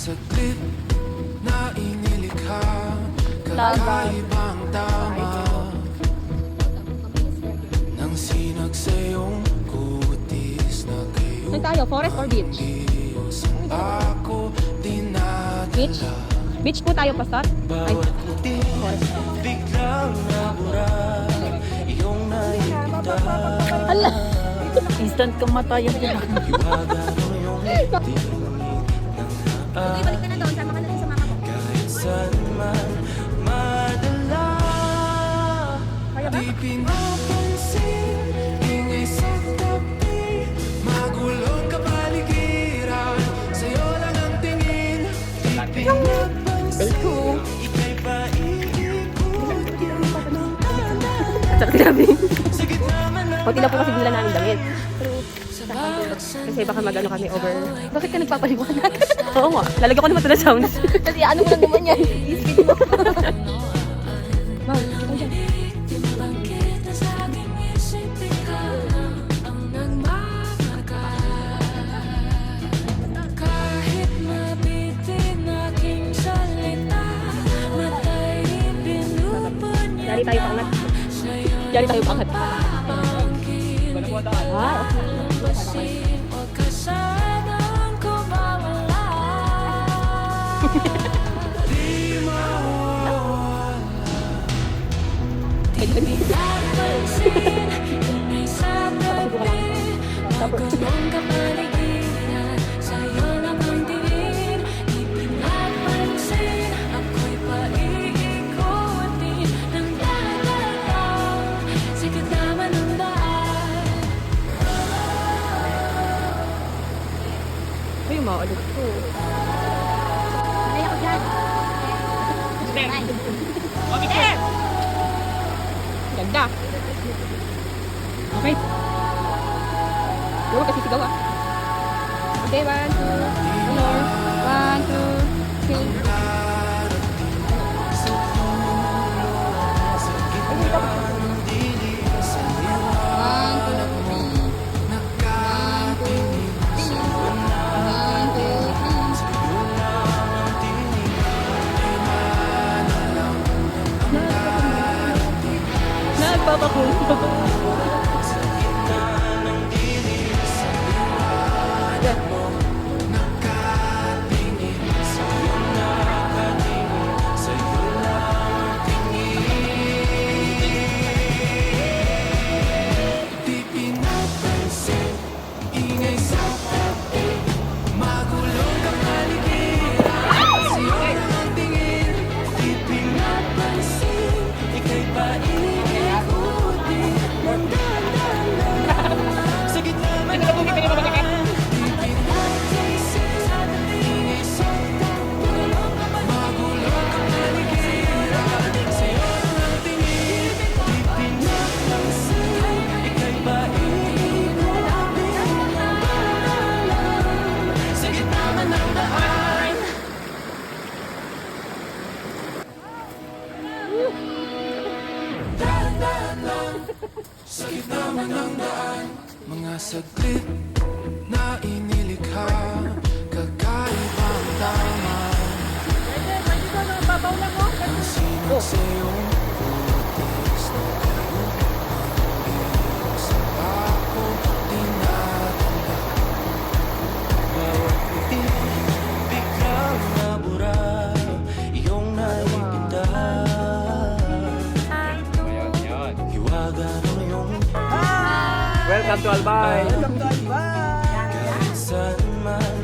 saglit na inilikha, kakaibang tama nang sinag sa iyong kutis na kayo. Saan tayo? Forest or beach? Ako dinadala. Beach? Beach po tayo, Pastor? Ay, Bawat puti, biglang nabura iyong naibigda. hala! Instant kamatayan din. Iwaga mo yung tingin Okay, balik ka na doon. Sama ka na doon sa mama ko. kahit saan man madala. Di pinapansin, ingay sa tabi, magulong kapaligiran, sa'yo lang ang tingin. Di pinapansin, ika'y paikot-ikot ng kanan. Sarap grabe. Sa gitna man ng Kunti lang po kasi bila namin damit. sa bawat Kasi baka mag-ano kami over. Bakit ka nagpapaliwanag? Oo nga. Lalagyan ko naman ito ng sounds. Kasi ano mo lang naman yan. I-skip mo. Wow, ito dyan. Bakit na sa aking isip ikaw ang nagmamarka? Kahit mabitin aking salita, matay pinupunya Dari tayo paangat. sa'yo Dari tayo paangat. Ah, Basin o kasanang kumawala. di mawawala. Napansin, may sa tabi, magulong kapaligiran, sa'yo lang ang tingin. Di pinapansin, ako'y paiikutin ng dalaw, sa gitna man ng daan. Uy, maulit ko. Sanay ako dyan. Ganda. Okay. Huwag kasi sigaw ah. Okay, 1, 2, more. 1, 2, 3. Nagpapakulong. Di pinapansin, ingay sa tabi, magulong kapaligiran, sa'yo lang ang tingin. Di pinapansin, ika'y paikutin ng dalaw, sa gitna man ng daan. Di pinapansin, ingay sa tabi, magulong kapaligiran, sa'yo lang ang tingin. Di pinapansin, ika'y paikutin ng dalaw, sa gitna man ng daan. Sa gitna man ng daan, mga saglit na inilikha, kakaibang tama ang sinag sa iyong kutis na sa ako dinadala. Bawat puti, biglang nabura iyong naibigda. Hiwaga mo yung Welcome to Albay. kahit saan man